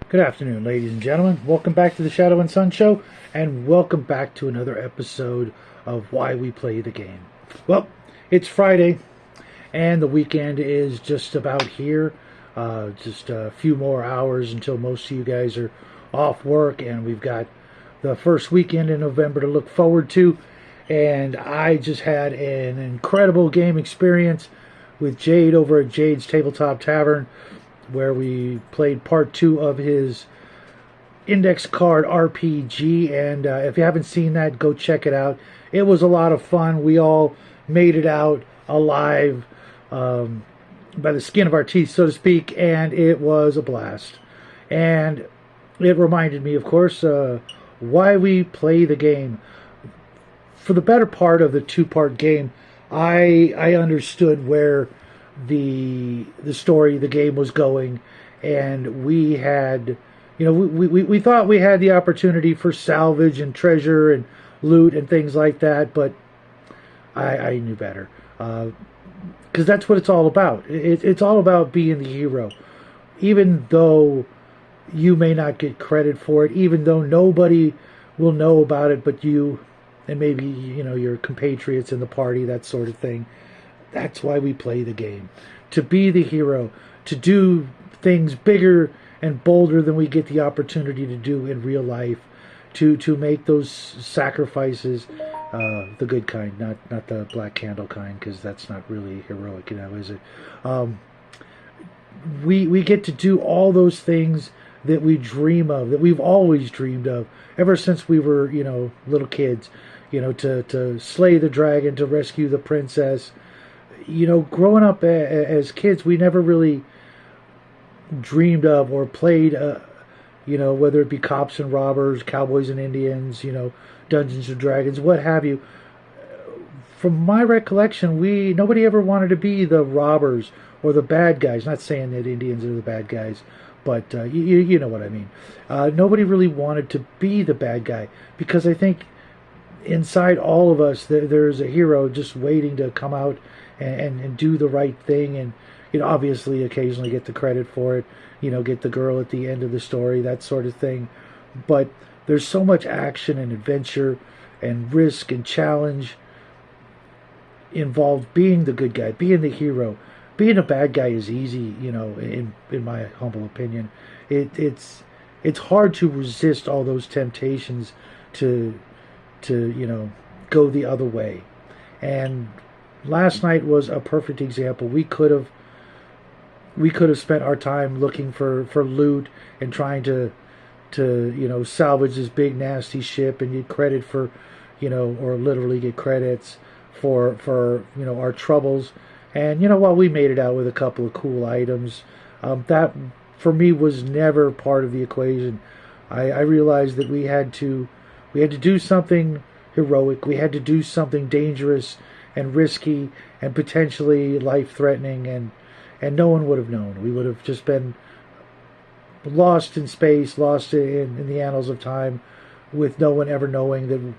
Good afternoon, ladies and gentlemen. Welcome back to the Shadow and Sun Show, and welcome back to another episode of Why We Play the Game. Well, it's Friday, and the weekend is just about here. Just a few more hours until most of you guys are off work, and we've got the first weekend in November to look forward to. And I just had an incredible game experience with Jade over at Jade's Tabletop Tavern, where we played part 2 of his index card RPG. And if you haven't seen that, go check it out. It was a lot of fun. We all made it out alive by the skin of our teeth, so to speak, and it was a blast. And it reminded me, of course, why we play the game. For the better part of the 2-part game, I understood where the story, the game was going, and we had, we thought we had the opportunity for salvage and treasure and loot and things like that, but I knew better, because that's what it's all about. It's all about being the hero, even though you may not get credit for it, even though nobody will know about it but you and maybe your compatriots in the party, that sort of thing. That's why we play the game. To be the hero, to do things bigger and bolder than we get the opportunity to do in real life, to make those sacrifices, the good kind, not the black candle kind, because that's not really heroic, is it? We get to do all those things that we dream of, that we've always dreamed of, ever since we were, little kids. To slay the dragon, to rescue the princess. Growing up as kids, we never really dreamed of or played, whether it be cops and robbers, cowboys and Indians, Dungeons and Dragons, what have you. From my recollection, nobody ever wanted to be the robbers or the bad guys. Not saying that Indians are the bad guys, but you know what I mean. Nobody really wanted to be the bad guy, because I think inside all of us there's a hero just waiting to come out and do the right thing, and obviously occasionally get the credit for it, get the girl at the end of the story, that sort of thing. But there's so much action and adventure and risk and challenge involved being the good guy, being the hero. Being a bad guy is easy, in my humble opinion. It's hard to resist all those temptations to go the other way. And last night was a perfect example. We could have spent our time looking for loot and trying to salvage this big nasty ship and get credit for, or literally get credits for our troubles. And while we made it out with a couple of cool items, that for me was never part of the equation. I realized that we had to do something heroic. We had to do something dangerous and risky and potentially life-threatening, and no one would have known. We would have just been lost in space, lost in the annals of time, with no one ever knowing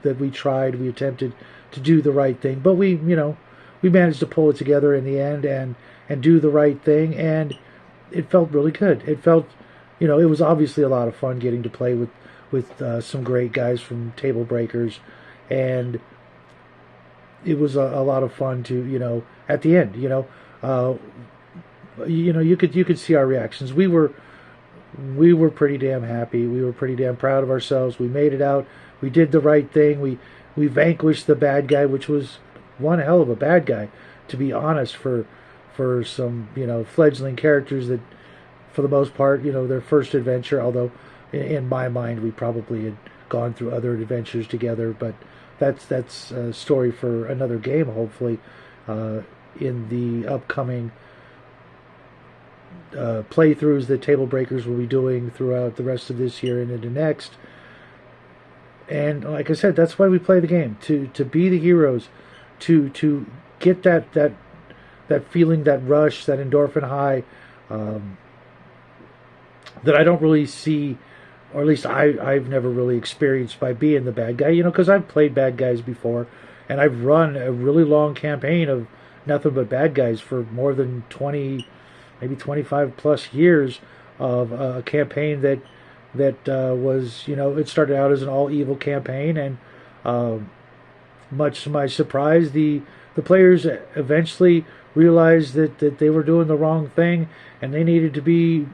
that we tried, we attempted to do the right thing. But we managed to pull it together in the end and do the right thing, and it felt really good. It felt, it was obviously a lot of fun getting to play with some great guys from Table Breakers, and it was a lot of fun to, at the end, you could see our reactions. We were pretty damn happy. We were pretty damn proud of ourselves. We made it out. We did the right thing. We vanquished the bad guy, which was one hell of a bad guy, to be honest, for some, fledgling characters that, for the most part, their first adventure, although in my mind we probably had gone through other adventures together, but that's a story for another game, hopefully, in the upcoming playthroughs that Table Breakers will be doing throughout the rest of this year and into next. And like I said, that's why we play the game, to be the heroes, to get that feeling, that rush, that endorphin high, that I don't really see, or at least I've never really experienced by being the bad guy, because I've played bad guys before, and I've run a really long campaign of nothing but bad guys for more than 20, maybe 25 plus years, of a campaign that was, it started out as an all evil campaign, and much to my surprise, the players eventually realized that they were doing the wrong thing, and they needed to be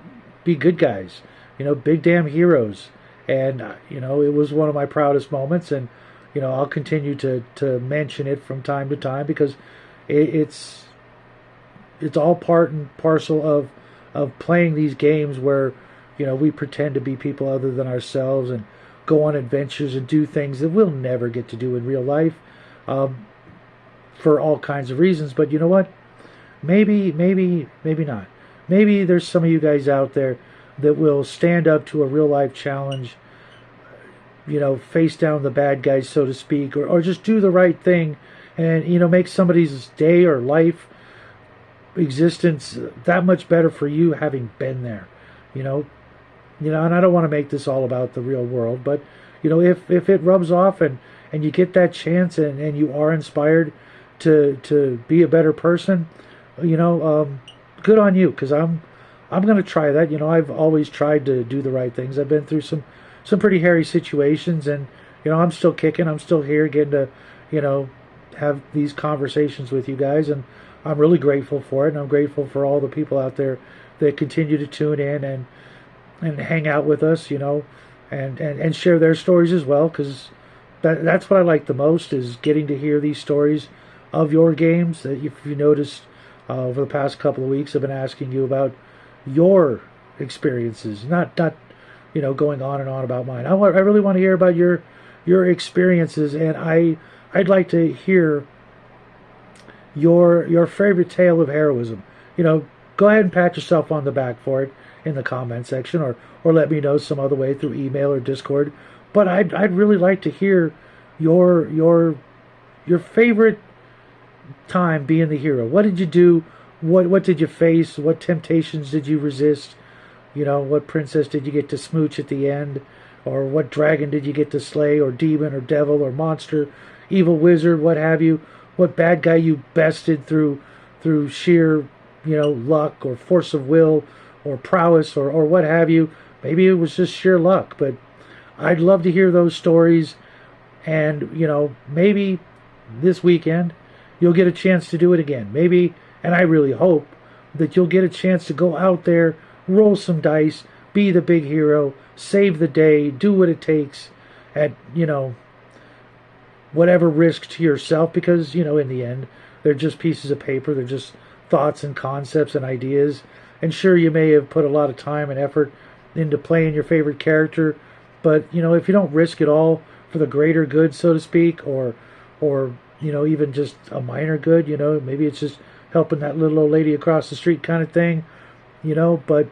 good guys, big damn heroes. And it was one of my proudest moments, and I'll continue to mention it from time to time, because it's all part and parcel of playing these games where we pretend to be people other than ourselves, and go on adventures and do things that we'll never get to do in real life, for all kinds of reasons. But you know what? Maybe not. Maybe there's some of you guys out there that will stand up to a real life challenge, face down the bad guys, so to speak, or just do the right thing, and make somebody's day or life existence that much better for you, having been there. And I don't want to make this all about the real world, but if it rubs off, and you get that chance, and you are inspired to be a better person, good on you, because I'm going to try that. I've always tried to do the right things. I've been through some pretty hairy situations, and I'm still kicking. I'm still here, getting to have these conversations with you guys, and I'm really grateful for it. And I'm grateful for all the people out there that continue to tune in and hang out with us, and share their stories as well, because that's what I like the most, is getting to hear these stories of your games. That if you noticed, over the past couple of weeks, I've been asking you about your experiences, not going on and on about mine. I really want to hear about your experiences, and I'd like to hear your favorite tale of heroism. Go ahead and pat yourself on the back for it in the comment section, or let me know some other way through email or Discord. But I'd really like to hear your favorite time being the hero. What did you do? What did you face? What temptations did you resist? What princess did you get to smooch at the end? Or what dragon did you get to slay? Or demon or devil or monster, evil wizard, what have you? What bad guy you bested through sheer, luck or force of will or prowess or what have you? Maybe it was just sheer luck, but I'd love to hear those stories. And, maybe this weekend you'll get a chance to do it again. Maybe, and I really hope that you'll get a chance to go out there, roll some dice, be the big hero, save the day, do what it takes at, whatever risk to yourself, because, in the end, they're just pieces of paper. They're just thoughts and concepts and ideas. And sure, you may have put a lot of time and effort into playing your favorite character, but, if you don't risk it all for the greater good, so to speak, or even just a minor good, maybe it's just helping that little old lady across the street kind of thing, but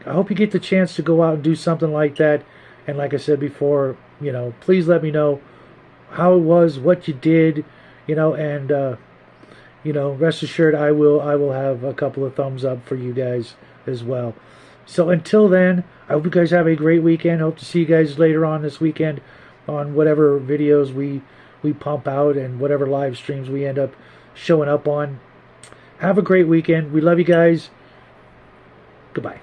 I hope you get the chance to go out and do something like that. And like I said before, please let me know how it was, what you did, and rest assured I will have a couple of thumbs up for you guys as well. So until then, I hope you guys have a great weekend. Hope to see you guys later on this weekend on whatever videos we pump out and whatever live streams we end up showing up on. Have a great weekend. We love you guys. Goodbye.